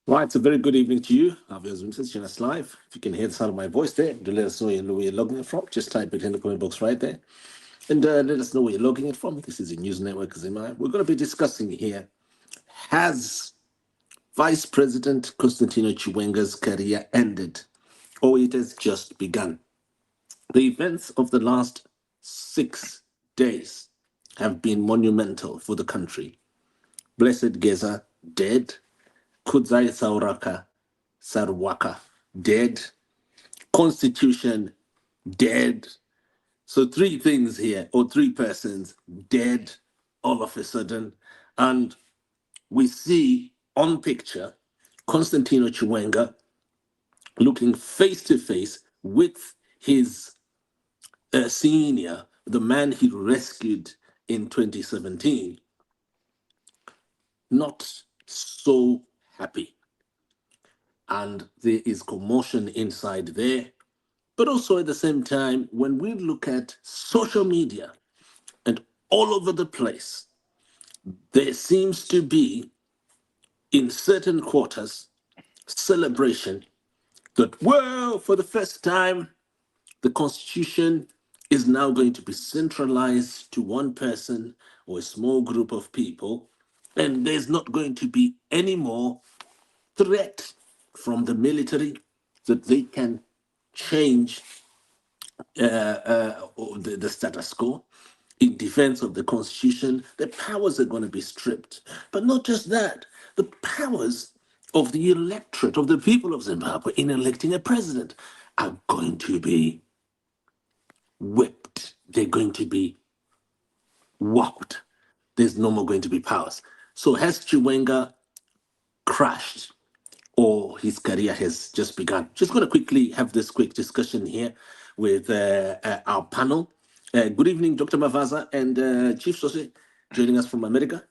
Right, it's a very good evening to you. Our viewers and joining us live. If you can hear the sound of my voice there, do let us know where you're logging it from. Just type it in the comment box right there. And let us know where you're logging it from. This is the News Network Zima. We're going to be discussing here, has Vice President Constantino Chiwenga's career ended, or it has just begun? The events of the last 6 days have been monumental for the country. Blessed Geza, dead. Kudzai Sarwaka, dead. Constitution, dead. So three things here, or three persons, dead all of a sudden. And we see on picture Constantino Chiwenga looking face to face with his senior, the man he rescued in 2017, not so happy. And there is commotion inside there. But also at the same time, when we look at social media and all over the place, there seems to be, in certain quarters, celebration that, well, for the first time, the Constitution is now going to be centralized to one person or a small group of people, and there's not going to be any more threat from the military that they can change the status quo in defense of the Constitution. The powers are going to be stripped. But not just that, the powers of the electorate, of the people of Zimbabwe in electing a president are going to be whipped. They're going to be whopped. There's no more going to be powers. So has Chiwenga crashed, or his career has just begun? Just going to quickly have this quick discussion here with our panel. Good evening, Dr. Mavaza and Chief Sose, joining us from America.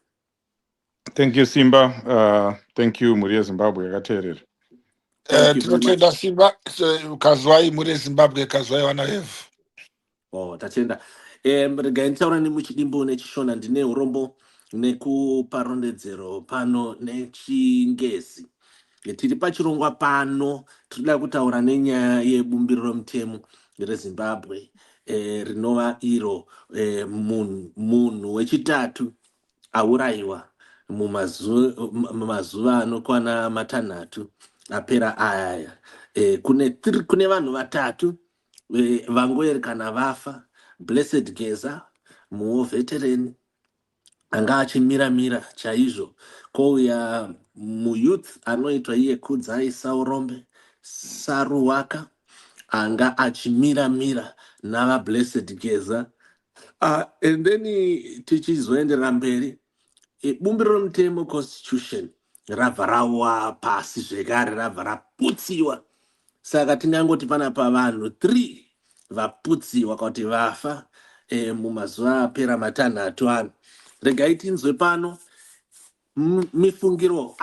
Thank you, Simba. Thank you, Muria Zimbabwe. Akateerera. Thank you very much. Tinotenda Simba kazwai muri Zimbabwe kazwai vana vefu. Tatenda. Regai nditaura nemuchidimbo nechishona ndine urombo nekuparondedzero pano nechingezi. Tiri pachirongwa pano tinoda kutaura nenyaya yebumbiro mutemo reZimbabwe rinova iro munhu wechitatu aurayiwa mumazuva anokwana matanhatu apera aya. Kune vanhu vatatu vangoerekana vafa. Blessed Geza, muveterani anga achimira chaizvo, kouya muyouth anoitwa iye Kudzai Saruwaka anga achimira nava Blessed Geza. And then tichizoendera mberi, bumbiro mutemo Constitution rabva rawa pasi zvekare, rabva raputsiwa. Saka tingangoti panapa vanhu 3 vaputsiwa kuti vafa mumazuva apera matanhatu ano. Regai tinzwe pano mafungiro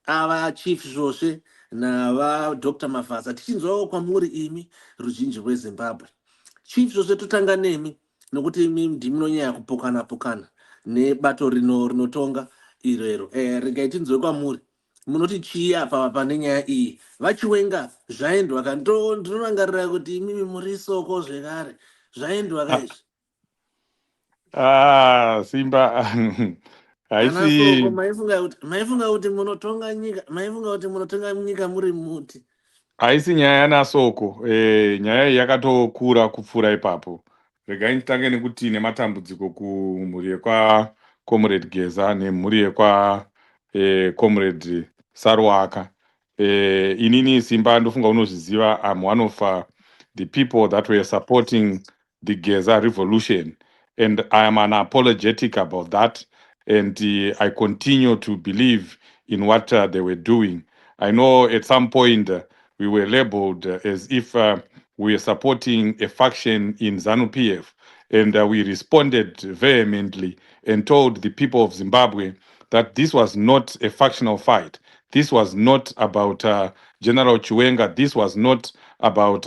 ava Chief Sose nava Dr. Mavaza, tichinzwawo kwamuri imi ruzhinji rweZimbabwe. Chief Sose, totanga nemi nokuti imi ndimi nonyanya kupokana nebato rinotonga irero. Regai tinzwe kwamuri, munoti chii apa pane nyaya iyi? Vachiwenga zvaendwa ka? Ndinorangarira kuti imimi muri soko zvekare, zvaendwa kaizvi? Simba. Soko maifunga kuti munotonga nyika, maifunga kuti munotonga nyika muri muti. Haisi nyaya yanasoko. Nyaya yakatokura kupfuura ipapo. Regai nditange nekuti nematambudziko kumhuri yekwaComrade Geza nemhuri yekwaComrade Saruwaka. Inini Simba ndofunga unozviziva, I'm one of the people that were supporting the Geza revolution, and I am unapologetic about that, and I continue to believe in what they were doing. I know at some point we were labeled as if we were supporting a faction in ZANU-PF, and we responded vehemently and told the people of Zimbabwe that this was not a factional fight. This was not about General Chiwenga. This was not about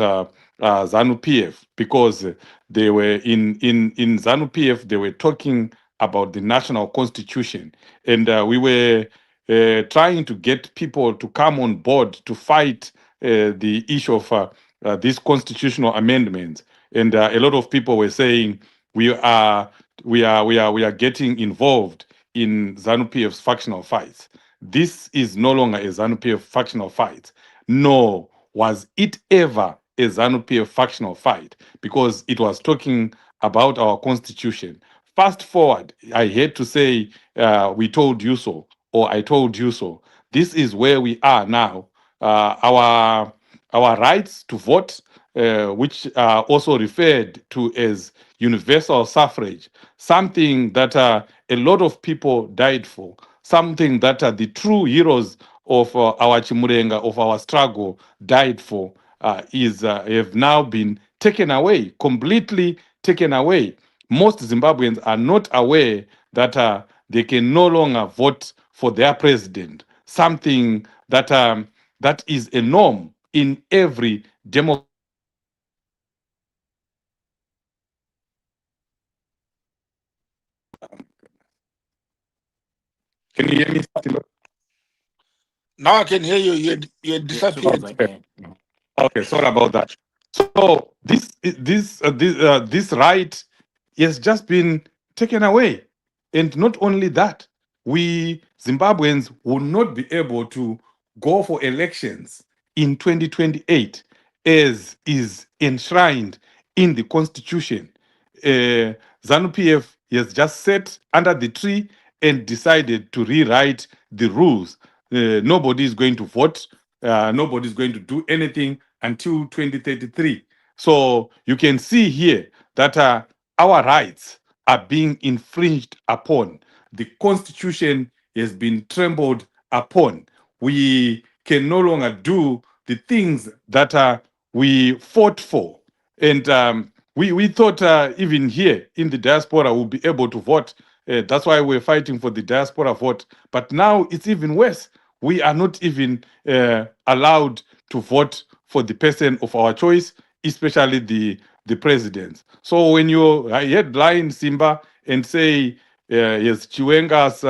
ZANU-PF, because they were in ZANU-PF, they were talking about the national constitution. And we were trying to get people to come on board to fight the issue of these constitutional amendments. And a lot of people were saying we are we are getting involved in ZANU-PF's factional fights. This is no longer a ZANU-PF factional fight. Nor was it ever a ZANU-PF factional fight, because it was talking about our constitution. Fast forward, I hate to say we told you so, or I told you so. This is where we are now. Our rights to vote, which are also referred to as universal suffrage, something that a lot of people died for, something that the true heroes of our Chimurenga, of our struggle, died for, is have now been taken away, completely taken away. Most Zimbabweans are not aware that they can no longer vote for their president, something that that is a norm in every democracy. Can you hear me? Now I can hear you. You had Yeah, so disappeared. okay. Okay, sorry about that. So this right has just been taken away, and not only that, we Zimbabweans will not be able to go for elections in 2028, as is enshrined in the constitution. ZANU PF has just sat under the tree and decided to rewrite the rules. Nobody is going to vote. Nobody is going to do anything until 2033. So you can see here that our rights are being infringed upon. The constitution has been trampled upon. We can no longer do the things that we fought for. And we thought even here in the diaspora we'll be able to vote. That's why we're fighting for the diaspora vote. But now it's even worse. We are not even allowed to vote for the person of our choice, especially the president. So when you headline Simba and say yes, Chiwenga's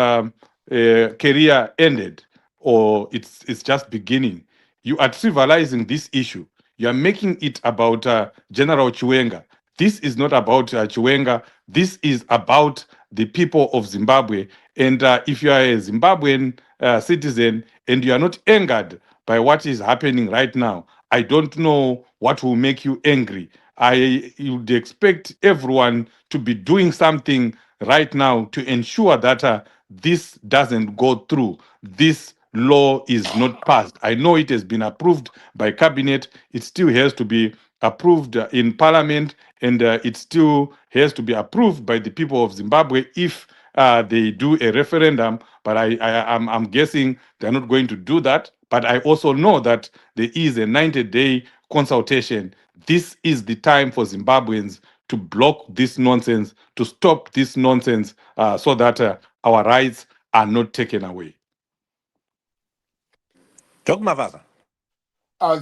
career ended, or it's just beginning, you are trivializing this issue. You are making it about General Chiwenga. This is not about Chiwenga. This is about the people of Zimbabwe. And if you are a Zimbabwean citizen and you are not angered by what is happening right now, I don't know what will make you angry. I would expect everyone to be doing something right now to ensure that this doesn't go through. This law is not passed. I know it has been approved by cabinet. It still has to be approved in parliament, and it still has to be approved by the people of Zimbabwe if they do a referendum. But I'm guessing they're not going to do that. But I also know that there is a 90-day consultation. This is the time for Zimbabweans to block this nonsense, to stop this nonsense, so that our rights are not taken away. Dr. Mavava.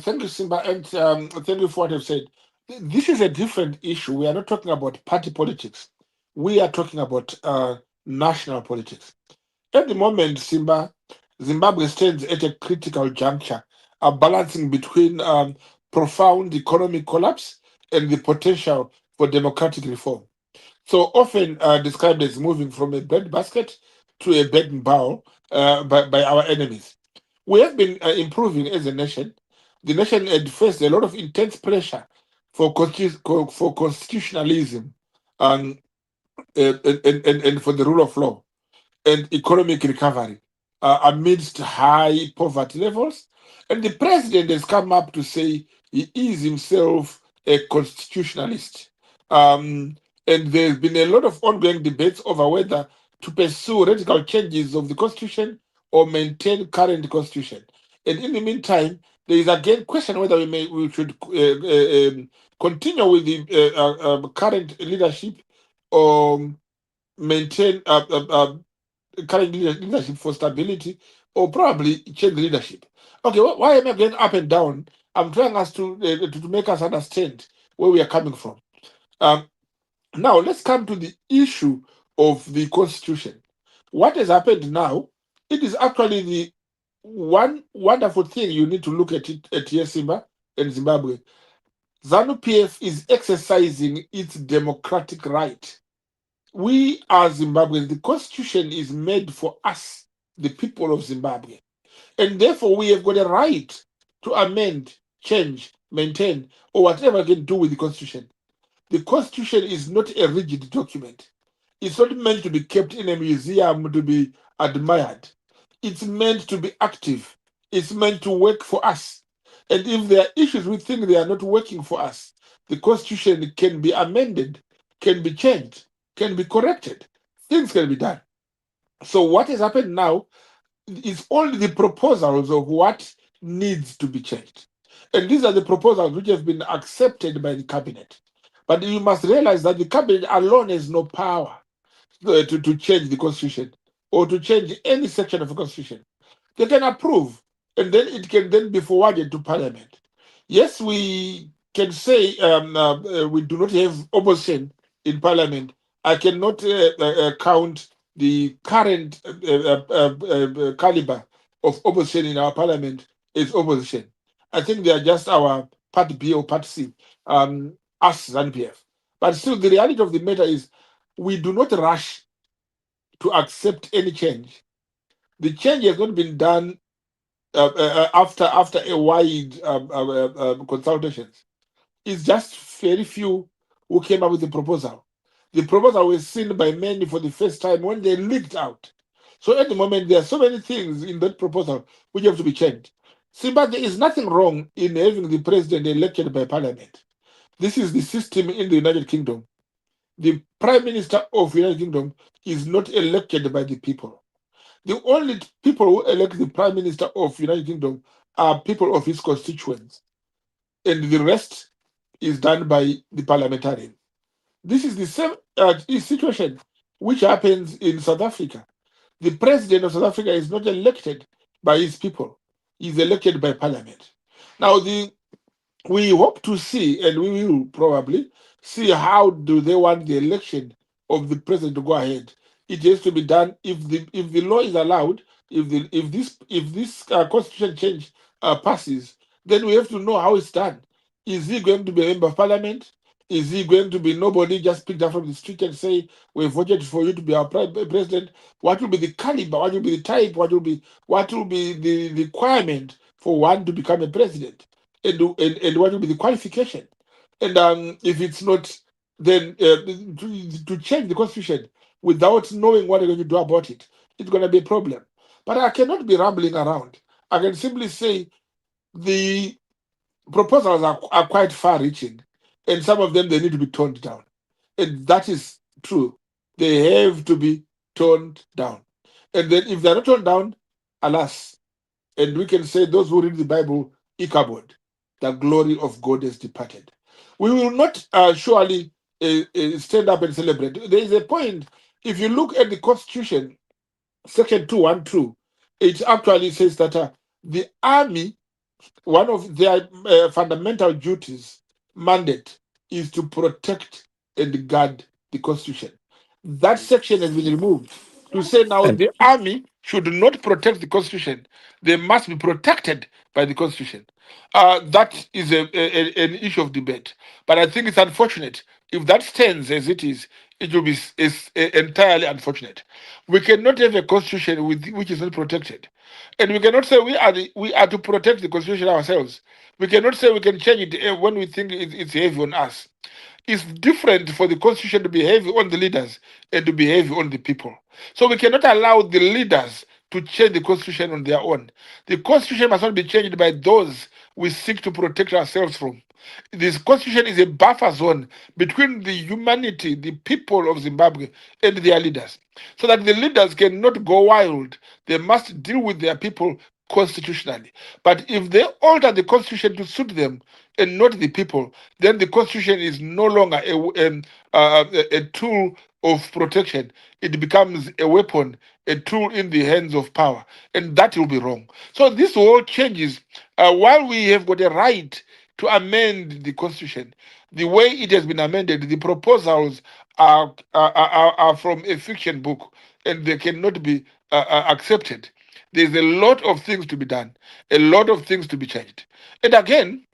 Thank you, Simba, and thank you for what you've said. This is a different issue. We are not talking about party politics. We are talking about national politics. At the moment, Simba, Zimbabwe stands at a critical juncture, balancing between profound economic collapse and the potential for democratic reform. So often described as moving from a breadbasket to a begging bowl by our enemies. We have been improving as a nation. The nation had faced a lot of intense pressure for constitutionalism and, and for the rule of law and economic recovery amidst high poverty levels. And the president has come up to say he is himself a constitutionalist. And there's been a lot of ongoing debates over whether to pursue radical changes of the constitution or maintain current constitution. And in the meantime, there is again question whether we should continue with the current leadership or maintain current leadership for stability, or probably change the leadership. Okay, why am I going up and down? I'm trying us to make us understand where we are coming from. Now let's come to the issue of the constitution. What has happened now It is actually the one wonderful thing you need to look at it at here, Simba and Zimbabwe. ZANU PF is exercising its democratic right. We are Zimbabweans. The constitution is made for us, the people of Zimbabwe. And therefore, we have got a right to amend, change, maintain, or whatever we can do with the constitution. The constitution is not a rigid document. It's not meant to be kept in a museum to be admired. It's meant to be active. It's meant to work for us. And if there are issues we think they are not working for us, the constitution can be amended, can be changed, can be corrected. Things can be done. So what has happened now is only the proposals of what needs to be changed. And these are the proposals which have been accepted by the cabinet. But you must realize that the cabinet alone has no power to change the constitution or to change any section of the constitution. They can approve, and then it can then be forwarded to parliament. Yes, we can say we do not have opposition in parliament. I cannot count the current caliber of opposition in our parliament as opposition. I think they are just our part B or part C, us ZANPF. But still, the reality of the matter is we do not rush to accept any change. The change has not been done after a wide consultations. It's just very few who came up with the proposal. The proposal was seen by many for the first time when they leaked out. So at the moment, there are so many things in that proposal which have to be changed. See, but there is nothing wrong in having the president elected by parliament. This is the system in the United Kingdom. The prime minister of the United Kingdom is not elected by the people. The only people who elect the prime minister of the United Kingdom are people of his constituents, and the rest is done by the parliamentarian. This is the same situation which happens in South Africa. The president of South Africa is not elected by his people; he's elected by parliament. Now, we hope to see, and we will probably see how do they want the election of the president to go ahead. It has to be done if the law is allowed. If this constitution change passes, then we have to know how it's done. Is he going to be a member of parliament? Is he going to be nobody just picked up from the street and say we voted for you to be our president? What will be the caliber? What will be the type? What will be the requirement for one to become a president? And what will be the qualification? And if it's not, then to change the constitution without knowing what you're going to do about it, it's going to be a problem. But I cannot be rambling around. I can simply say the proposals are quite far-reaching, and some of them they need to be toned down, and that is true. They have to be toned down, and then if they're not toned down, alas, and we can say those who read the Bible, Ichabod, the glory of God has departed. We will not surely stand up and celebrate. There is a point. If you look at the Constitution, Section 212, it actually says that the army, one of their fundamental duties, mandate, is to protect and guard the Constitution. That section has been removed to say now And the army should not protect the Constitution. They must be protected by the Constitution. That is an issue of debate. But I think it's unfortunate. If that stands as it is, it will be entirely unfortunate. We cannot have a constitution which is not protected, and we cannot say we are to protect the constitution ourselves. We cannot say we can change it when we think it's heavy on us. It's different for the constitution to be heavy on the leaders and to be heavy on the people. So we cannot allow the leaders to change the constitution on their own. The constitution must not be changed by those we seek to protect ourselves from. This constitution is a buffer zone between the humanity, the people of Zimbabwe, and their leaders, so that the leaders cannot go wild. They must deal with their people constitutionally. But if they alter the constitution to suit them and not the people, then the constitution is no longer a tool of protection. It becomes a weapon, a tool in the hands of power, and that will be wrong. So this all changes. While we have got a right to amend the constitution, the way it has been amended, the proposals are from a fiction book, and they cannot be accepted. there's a lot of things to be done, a lot of things to be changed. And again,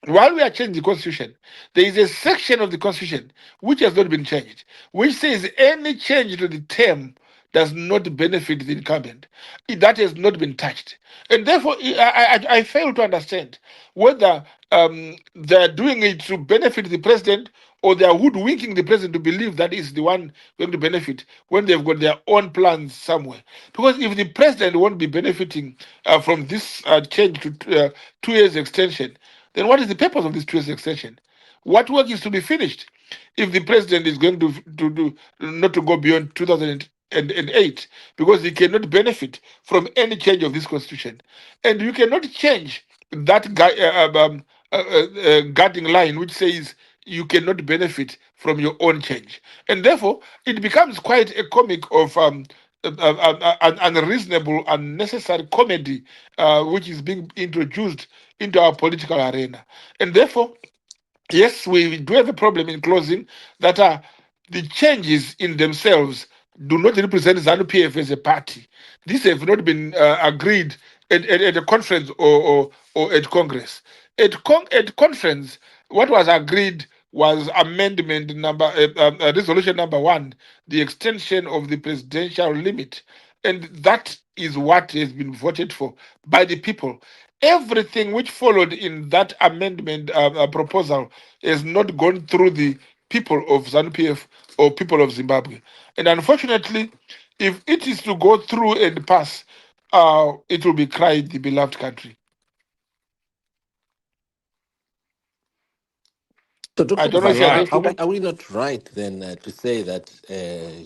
while we are changing the constitution, there is a section of the constitution which has not been changed, which says any change to the term does not benefit the incumbent. That has not been touched. And therefore, I fail to understand whether they're doing it to benefit the president or they are hoodwinking the president to believe that is the one going to benefit when they've got their own plans somewhere. Because if the president won't be benefiting from this change to 2 years extension, then what is the purpose of this 2 years extension? What work is to be finished if the president is going to do not to go beyond 2008 because he cannot benefit from any change of this constitution, and you cannot change that guarding line which says you cannot benefit from your own change, and therefore it becomes quite a comic of an unreasonable, unnecessary comedy which is being introduced into our political arena. And therefore, yes, we do have a problem in closing that the changes in themselves do not represent ZANU PF as a party. These have not been agreed at a conference or at Congress. At conference, what was agreed was amendment number, resolution number 1, the extension of the presidential limit. And that is what has been voted for by the people. Everything which followed in that amendment proposal has not gone through the people of ZANU-PF or people of Zimbabwe. And unfortunately, if it is to go through and pass, it will be cried the beloved country. So, I Dr. don't know if you Right. agree, Mufasa, Simba. are we not right then to say that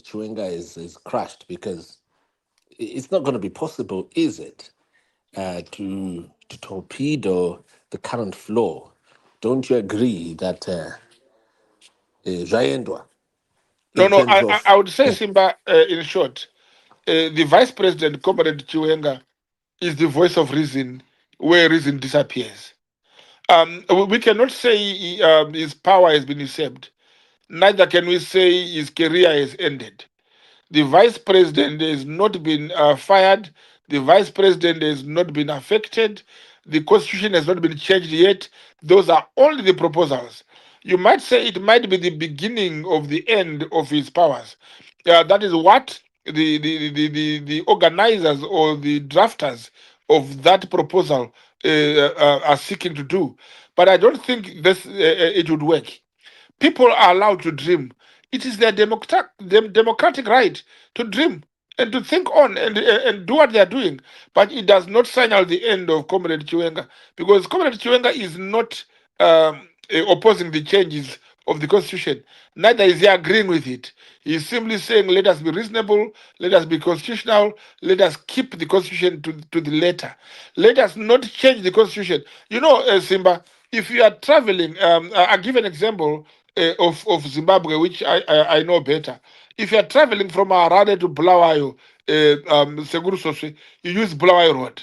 Chiwenga is crushed because it's not going to be possible, is it, to torpedo the current flow? Don't you agree that Zayendwa, No, in no, terms of I would say, Simba, in short, the vice president, Comrade Chiwenga, is the voice of reason where reason disappears. We cannot say his power has been usurped. Neither can we say his career has ended. The vice president has not been fired. The vice president has not been affected. The constitution has not been changed yet. Those are only the proposals. You might say it might be the beginning of the end of his powers. That is what the organizers or the drafters of that proposal are seeking to do. But I don't think this it would work. People are allowed to dream. It is their democratic right to dream and to think on and do what they are doing. But it does not signal the end of Comrade Chiwenga because Comrade Chiwenga is not opposing the changes of the constitution. Neither is he agreeing with it. He is simply saying, let us be reasonable, let us be constitutional, let us keep the constitution to the letter. Let us not change the constitution. You know, Simba, if you are traveling, I'll give an example of Zimbabwe, which I know better. If you are traveling from Harare to Bulawayo, Seguru Soswe, you use Bulawayo Road.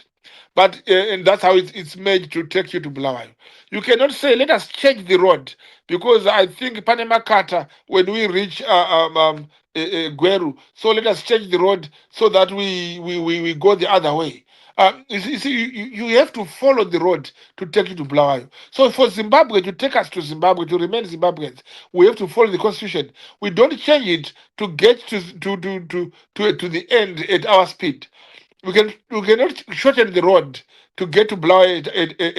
But and that's how it's made to take you to Bulawayo. You cannot say, let us change the road, because I think Panama Kata, when we reach Gweru, so let us change the road so that we go the other way. You see, you have to follow the road to take you to Bulawayo. So for Zimbabwe to take us to Zimbabwe, to remain Zimbabweans, we have to follow the constitution. We don't change it to get to the end at our speed. We cannot shorten the road to get to Bulawayo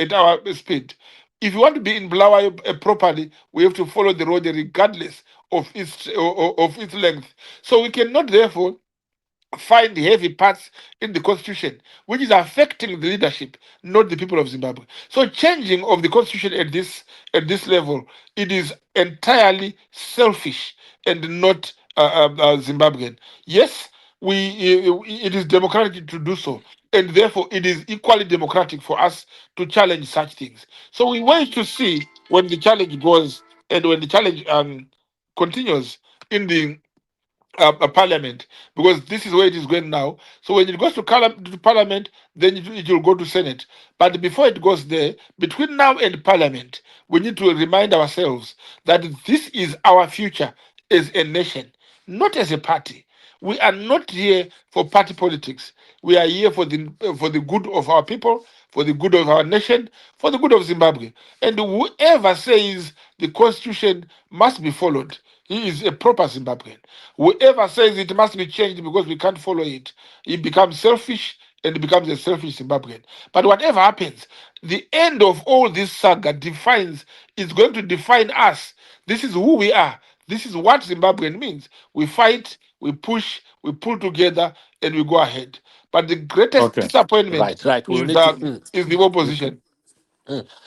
at our speed. If you want to be in Bulawayo properly, we have to follow the road regardless of its length. So we cannot therefore find heavy parts in the constitution which is affecting the leadership, not the people of Zimbabwe. So changing of the constitution at this level, it is entirely selfish and not Zimbabwean. Yes, it is democratic to do so, and therefore it is equally democratic for us to challenge such things. So we wait to see when the challenge goes and when the challenge continues in the parliament, because this is where it is going now. So when it goes to parliament, then it will go to senate. But before it goes there, between now and parliament, we need to remind ourselves that this is our future as a nation, not as a party. We are not here for party politics. We are here for the good of our people, for the good of our nation, for the good of Zimbabwe. And whoever says the constitution must be followed, he is a proper Zimbabwean. Whoever says it must be changed because we can't follow it, he becomes selfish and becomes a selfish Zimbabwean. But whatever happens, the end of all this saga is going to define us. This is who we are. This is what Zimbabwean means. We fight, we push, we pull together, and we go ahead. But the greatest Okay. disappointment Right, right. We'll is need to. is the opposition.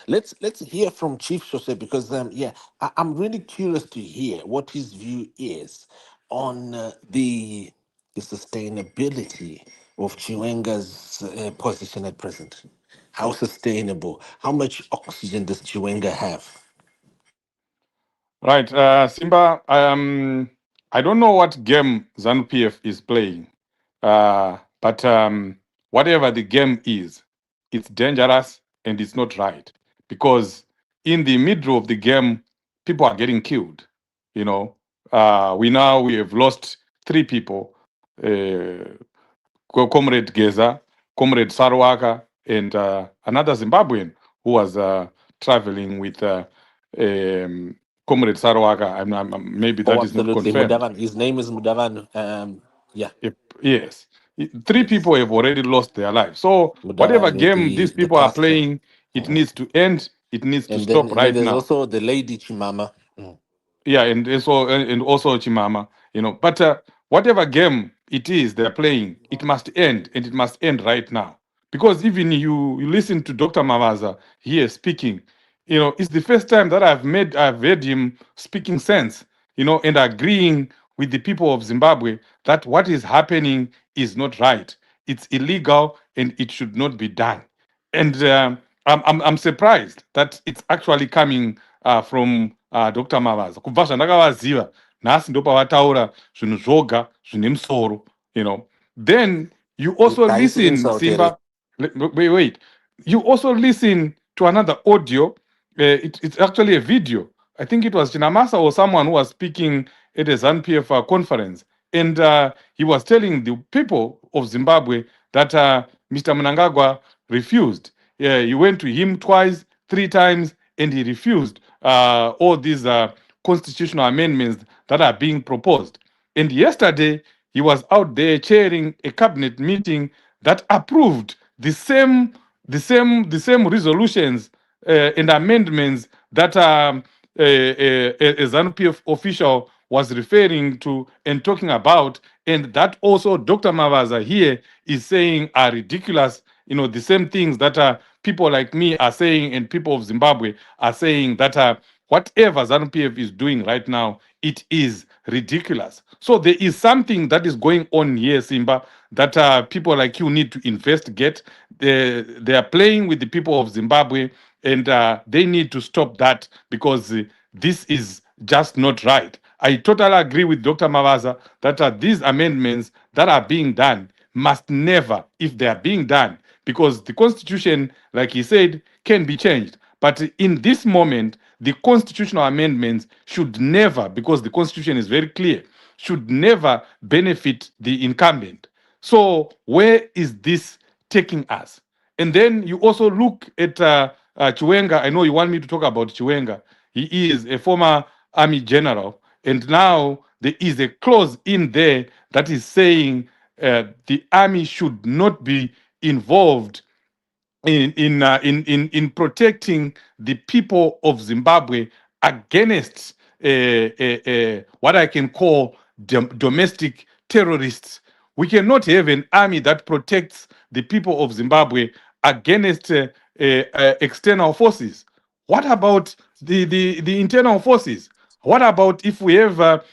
Let's hear from Chief Jose because yeah, I'm really curious to hear what his view is on the sustainability of Chiwenga's position at present. How sustainable? How much oxygen does Chiwenga have? Right, Simba. I don't know what game ZANU PF is playing, but whatever the game is, it's dangerous and it's not right because in the middle of the game, people are getting killed. You know, we have lost three people: uh, Comrade Geza, Comrade Sarwaka, and another Zimbabwean who was traveling with um, Comrade Sarwaka. Maybe Oh, that is not absolutely. confirmed. Mudavan. His name is Mudavan. Yeah, Yes. Three yes. people have already lost their lives. So whatever Mudavan, game these the people are pastor. playing, it Mm. needs to end. It needs to And stop then right there's now. also the lady Chimama. Yeah, and also Chimama, But whatever game it is they're playing, it must end, and it must end right now. Because even you listen to Dr. Mavaza here speaking, it's the first time that I've heard him speaking sense, and agreeing with the people of Zimbabwe that what is happening is not right. It's illegal and it should not be done. And I'm surprised that it's actually coming from Dr. Mavaza. Kubva zvandakavaziva, nhasi ndo pavataura zvinhu zvoga zvine musoro, Then you also Guys, listen, insult here. Simba. Wait. You also listen to another audio. It's actually a video. I think it was Chinamasa or someone who was speaking at a ZANU-PF conference. And he was telling the people of Zimbabwe that Mr. Mnangagwa refused. Yeah, he went to him twice, three times, and he refused all these constitutional amendments that are being proposed. And yesterday, he was out there chairing a cabinet meeting that approved the same resolutions and amendments that a ZANU-PF official was referring to and talking about, and that also Dr. Mavaza here is saying are ridiculous. The same things that people like me are saying and people of Zimbabwe are saying that whatever ZANU-PF is doing right now, it is ridiculous. So there is something that is going on here, Simba, that people like you need to investigate. They are playing with the people of Zimbabwe, and they need to stop that because this is just not right. I totally agree with Dr. Mavaza that these amendments that are being done must never, if they are being done, because the constitution, like he said, can be changed. But in this moment, the constitutional amendments should never, because the constitution is very clear, should never benefit the incumbent. So where is this taking us? And then you also look at Chiwenga. I know you want me to talk about Chiwenga. He is a former army general, and now there is a clause in there that is saying the army should not be involved in protecting the people of Zimbabwe against what I can call domestic terrorists. We cannot have an army that protects the people of Zimbabwe against external forces. What about the internal forces? What about if we have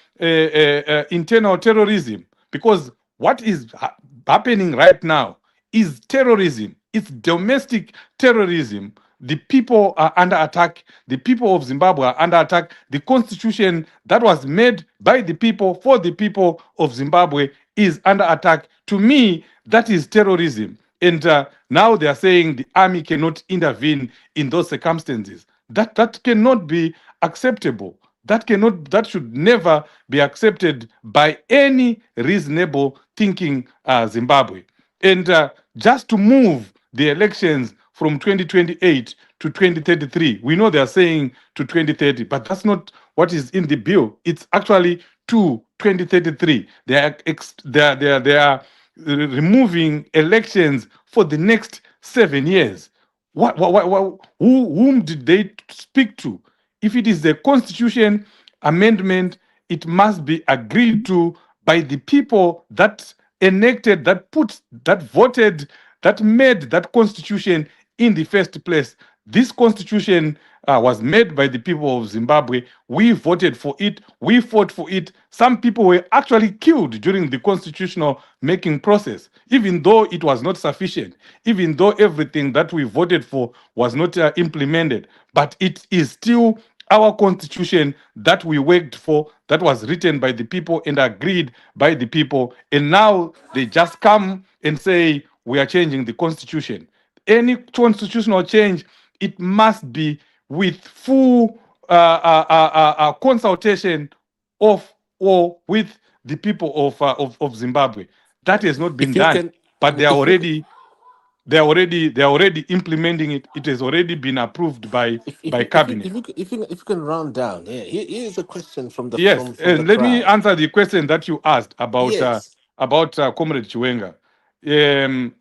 internal terrorism? Because what is happening right now is terrorism. It's domestic terrorism. The people are under attack. The people of Zimbabwe are under attack. The constitution that was made by the people for the people of Zimbabwe is under attack. To me, that is terrorism. And now they are saying the army cannot intervene in those circumstances. That cannot be acceptable. That should never be accepted by any reasonable thinking Zimbabwe. And just to move the elections from 2028 to 2033, we know they are saying to 2030, but that's not what is in the bill. It's actually to 2033. They are removing elections for the next 7 years. Whom did they speak to? If it is the constitution amendment, it must be agreed to by the people that enacted, that voted, that made that constitution in the first place. This constitution was made by the people of Zimbabwe. We voted for it. We fought for it. Some people were actually killed during the constitutional making process, even though it was not sufficient, even though everything that we voted for was not implemented. But it is still our constitution that we worked for, that was written by the people and agreed by the people. And now they just come and say, we are changing the constitution. Any constitutional change, it must be with full consultation of or with the people of Zimbabwe. That has not been If you done, can, but if you they're already implementing it. It has already been approved by cabinet. if you can round down, yeah. Here's a question from the Yes, from the and let me crowd. answer the question that you asked Yes, about Comrade Chiwenga.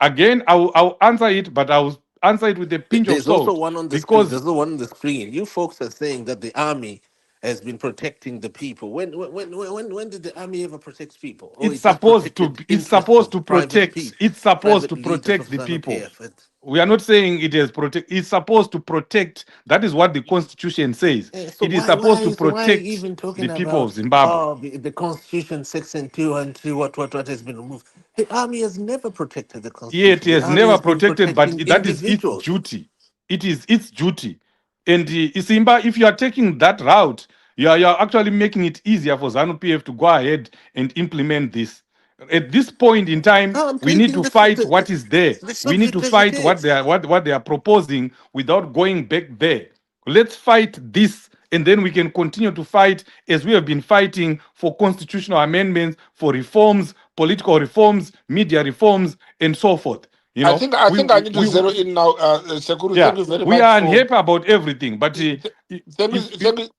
Again, I'll answer it, but I'll answer it with a pinch of there's also salt one on the screen. because There's the one on the screen. You folks are saying that the army has been protecting the people. When did the army ever protect people? Oh, it just protected it's interests supposed of to protect private leaders of the SANU people. PF. We are not saying it is protect. It's supposed to protect. That is what the constitution says. So It is supposed to why protect even the talking people of about Zimbabwe. the Constitution Section 212 what has been removed? The army has never protected the Yet Constitution. he The has army never has been protected, but protecting that is its individuals. duty. It is its duty. And Isimba, if you are taking that route, you are actually making it easier for ZANU PF to go ahead and implement this. At this point in time, No, I'm we need taking to fight what is there. the We need to subject as it fight what is. they are proposing without going back there. Let's fight this, and then we can continue to fight as we have been fighting for constitutional amendments, for reforms, political reforms, media reforms, and so forth. You I know, think I need to zero in now. Sekuru, yeah, thank you very we much are for. unhappy about everything, but Thank you, if thank you,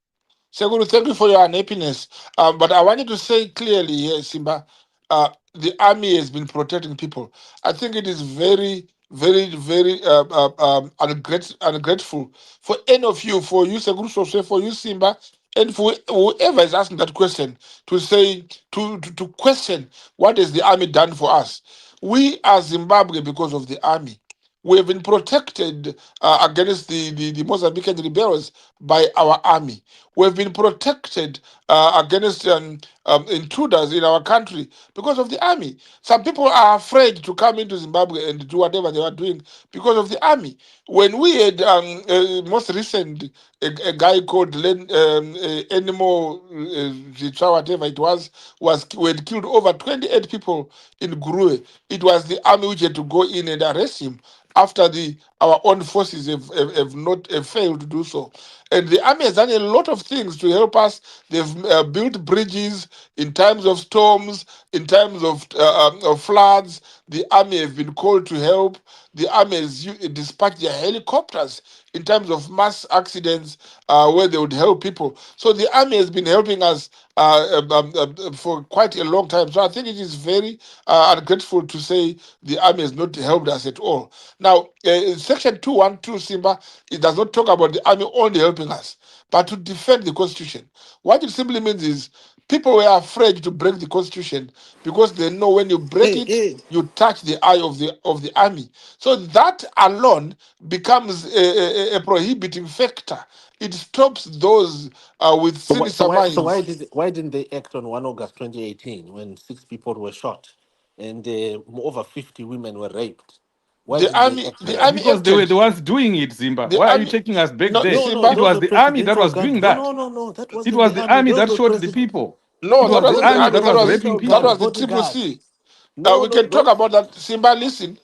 Seguru, thank you for your unhappiness. But I wanted to say clearly here, Simba, the army has been protecting people. I think it is very, very, very ungrateful for any of you, for you, Seguru Soswe, for you, Simba, and for whoever is asking that question to say, to question what has the army done for us. We are Zimbabwe because of the army. We have been protected against the Mozambican rebels by our army. We've been protected against intruders in our country because of the army. Some people are afraid to come into Zimbabwe and do whatever they are doing because of the army. When we had most recent a guy called Animal whatever it was we had killed over 28 people in Gurue. It was the army which had to go in and arrest him after our own forces have not have failed to do so. And the army has done a lot of things to help us. They've built bridges in times of storms, in times of floods. The army have been called to help. The army has dispatched their helicopters in times of mass accidents where they would help people. So the army has been helping us for quite a long time. So I think it is very ungrateful to say the army has not helped us at all. Now, in Section 212, Simba, it does not talk about the army only helping us, but to defend the Constitution. What it simply means is people were afraid to break the Constitution because they know when you break Hey, it, hey, you touch the eye of the army. So that alone becomes a prohibiting factor. It stops those with sinister minds. why didn't they act on 1 August 2018 when 6 people were shot and over 50 women were raped? Why didn't they act The then? army because they were acted. the ones doing it, Zimba. The Why are you army, taking us back no, there? No, no, Simba. It those was were the army that presidential was guard. doing No, that. no, no, no. That It wasn't was the the army. army Those that were shot the people. It No, that was the wasn't the army army. that was raping presidential That guard was people. the Triple bodyguards. C. No, We no, can talk those about that. Simba, listen.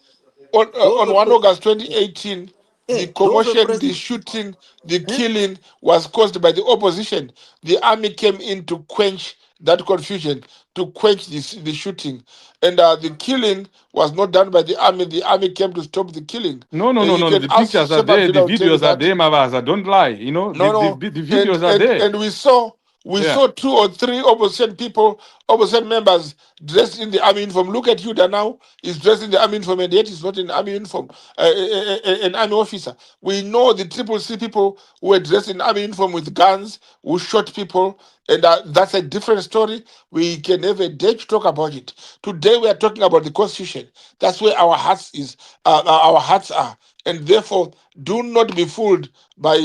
On those were 1 August 2018. The those are commotion, the present. shooting, the Eh? killing was caused by the opposition. The army came in to quench that confusion, to quench the shooting. And the killing was not done by the army. The army came to stop the killing. No, no, no, You no, no. can The ask pictures are Shepard there. The Villa will tell you videos are that. there, Mavaza. Don't lie. You know, No, no, the and videos are and there. and we saw Yeah. 2 or 3 opposition people, opposition members dressed in the army uniform. Look at Yuda now; he's dressed in the army uniform, and yet he's not in army uniform. An army officer. We know the Triple C people who were dressed in army uniform with guns, who shot people, and that's a different story. We can have a day to talk about it. Today we are talking about the Constitution. That's where our hearts is. Our hearts are, and therefore do not be fooled by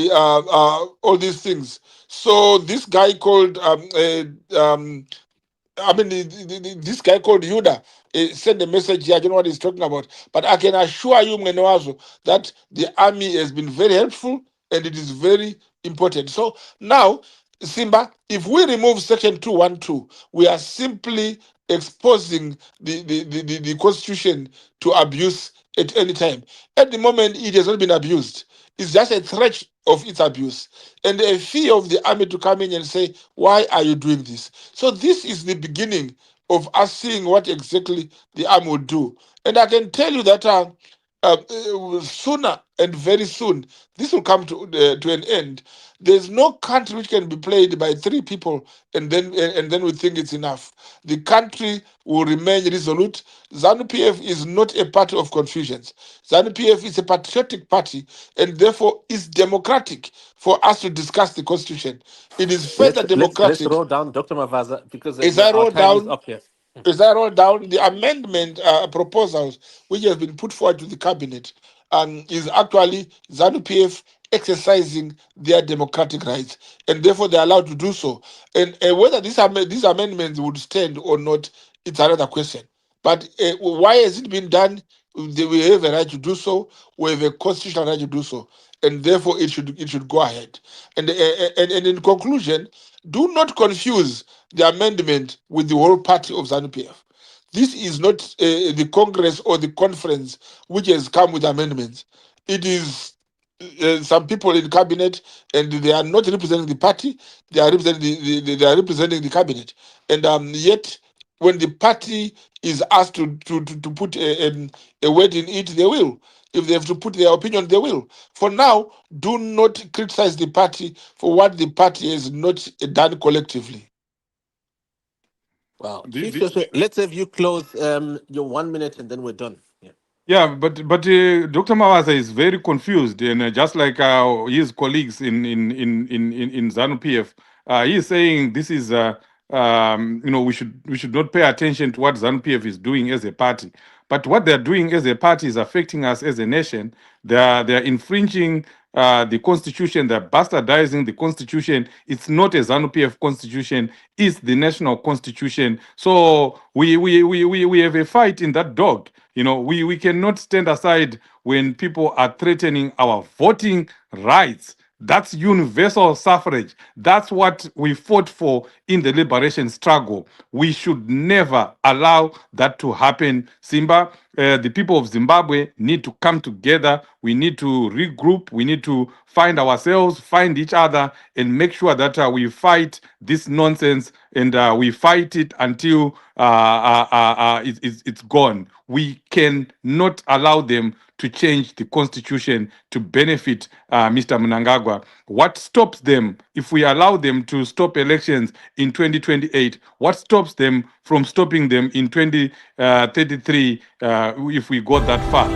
all these things. So this guy called this guy called Yuda sent a message here. I don't know what he's talking about, but I can assure you, Menoazo, that the army has been very helpful and it is very important. So now, Simba, if we remove Section 212, we are simply exposing the Constitution to abuse at any time. At the moment, it has not been abused. It's just a threat of its abuse and a fear of the army to come in and say, why are you doing this? So this is the beginning of us seeing what exactly the army will do. And I can tell you that sooner and very soon, this will come to an end. There's no country which can be played by 3 people and then we think it's enough. The country will remain resolute. ZANU PF is not a party of confusions. ZANU PF is a patriotic party and therefore is democratic for us to discuss the constitution. It is further Let's democratic. roll down, Dr. Mavaza, because As I our wrote time is down, up here. as I wrote down, the amendment proposals which have been put forward to the cabinet is actually ZANU PF exercising their democratic rights, and therefore they're allowed to do so. And whether these amendments would stand or not, it's another question. But why has it been done? We have a right to do so. We have a constitutional right to do so, and therefore it should go ahead. And in conclusion, do not confuse the amendment with the whole party of ZANU PF. This is not the Congress or the conference which has come with amendments. It is some people in cabinet, and they are not representing the party. They are representing they are representing the cabinet, and yet when the party is asked to put a word in it, they will. If they have to put their opinion, they will. For now, do not criticize the party for what the party has not done collectively. Wow. The, Chief the, Joshua, let's have you close your 1 minute and then we're done. Yeah. Yeah, but Dr. Mawasa is very confused, and just like his colleagues in ZANU PF, he is saying this is we should not pay attention to what ZANU PF is doing as a party, but what they're doing as a party is affecting us as a nation. They are infringing the constitution. They're bastardizing the constitution. It's not a ZANU PF constitution. It's the national constitution. So we have a fight in that dog. We cannot stand aside when people are threatening our voting rights. That's universal suffrage. That's what we fought for in the liberation struggle. We should never allow that to happen. Simba, the people of Zimbabwe need to come together. We need to regroup. We need to find ourselves, find each other, and make sure that we fight this nonsense and we fight it until it's gone. We cannot allow them to change the constitution to benefit Mr. Mnangagwa. What stops them, if we allow them to stop elections in 2028, what stops them from stopping them in 2033 if we go that far?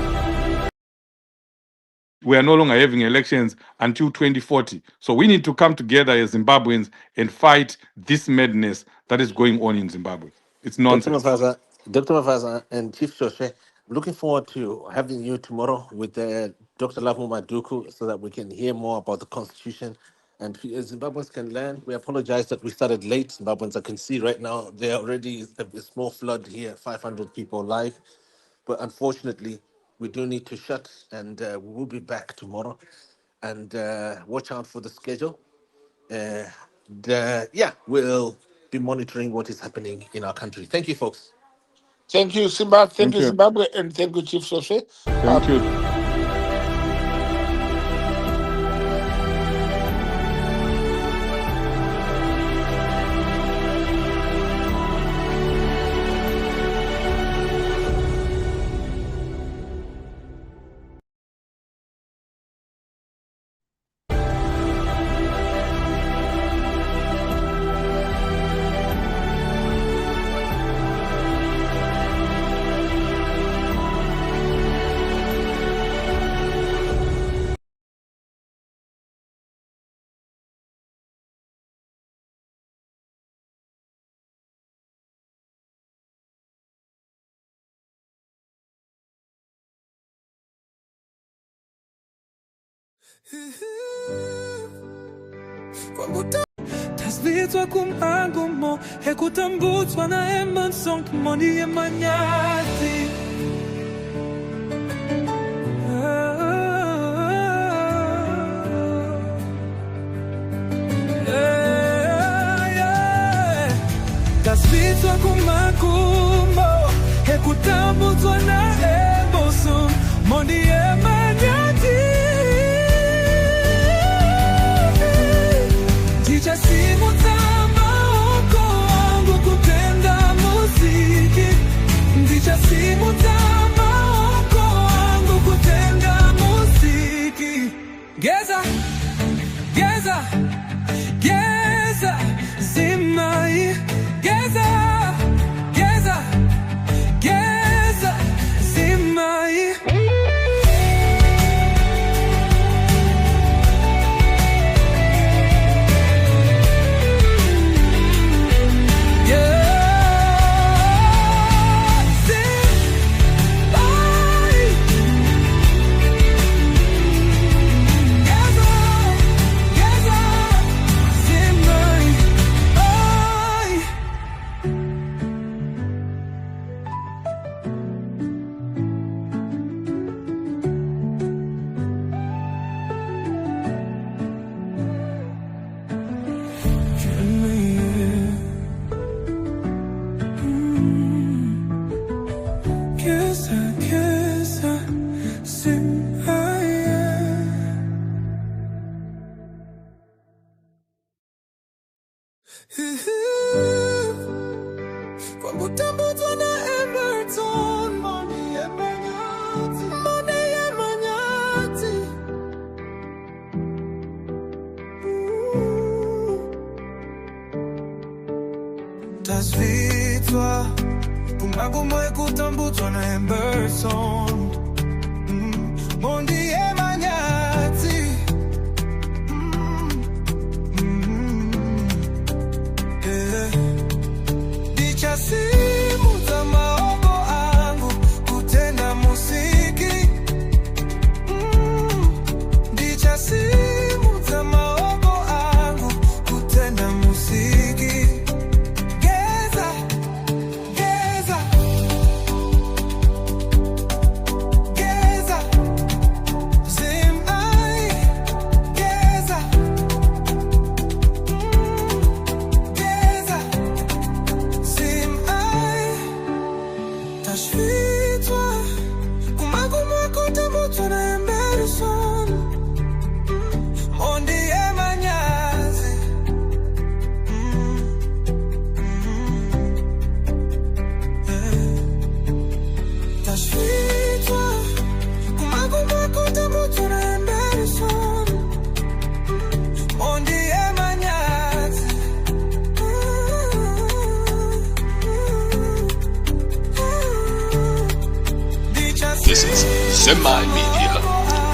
We are no longer having elections until 2040. So we need to come together as Zimbabweans and fight this madness that is going on in Zimbabwe. It's Dr. nonsense. Mavaza, Dr. Mavaza and Chief Joshua, I'm looking forward to having you tomorrow with Dr. Lavu Maduku so that we can hear more about the Constitution and Zimbabweans can learn. We apologize that we started late. Zimbabweans, I can see right now, there already a small flood here, 500 people live. But unfortunately, we do need to shut and we will be back tomorrow. And watch out for the schedule. Yeah, we'll be monitoring what is happening in our country. Thank you, folks. Thank you, Simba. Thank Thank you, you. Zimbabwe, and thank you, Chief Sose. Thank you. Tasvitswa kumangumo ekutambutswa na emansonk moni emanyati Tasvitswa kumangumo ekutambutswa na emansonk moni emanyati Simu tama oko wangu kutenda muziki Ndicha simu tama oko wangu kutenda muziki Geza, geza, geza Zimai Geza, geza, geza Zimai Tasvitswa kumagumo ekutambutswa na Emerson Mondi emanyati Dicha simu za maogo angu kutenda musiki Dicha simu za maogo angu kutenda musiki This is Semi-Media,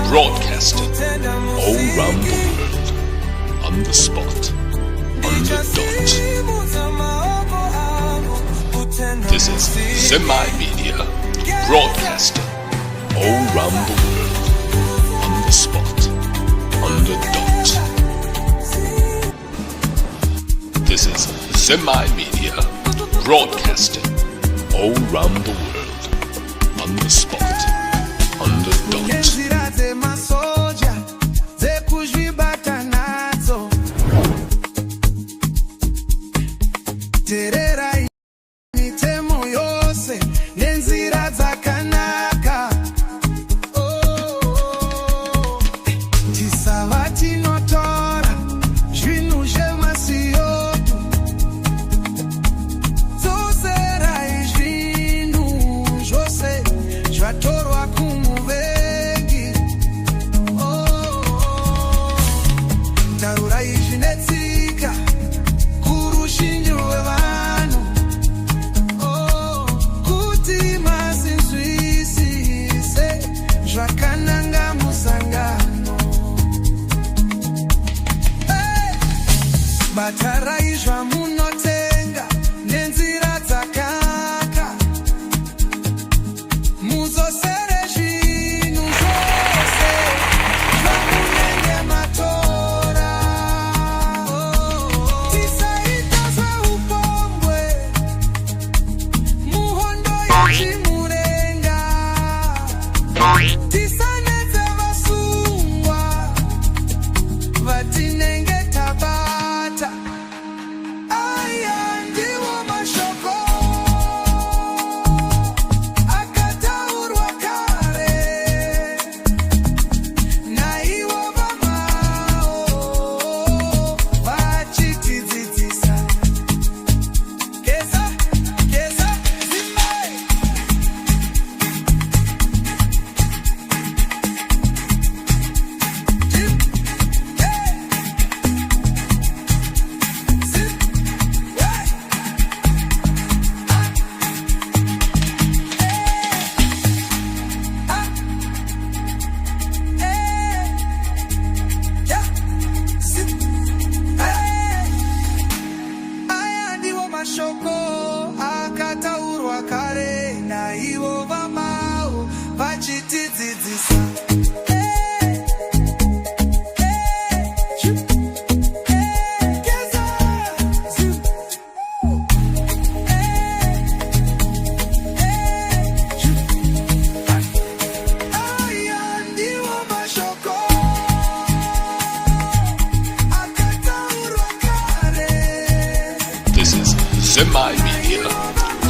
broadcasting all around the world, on the spot, on the dot. This is Semi-Media, broadcasting all around the world, on the spot, on the dot. This is Semi-Media, broadcasting all around the world, on the spot, on the dot.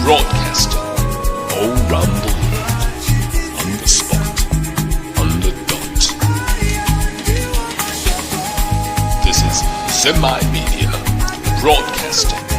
Broadcasting all round the world. On the spot. On the dot. This is Semi Media Broadcasting.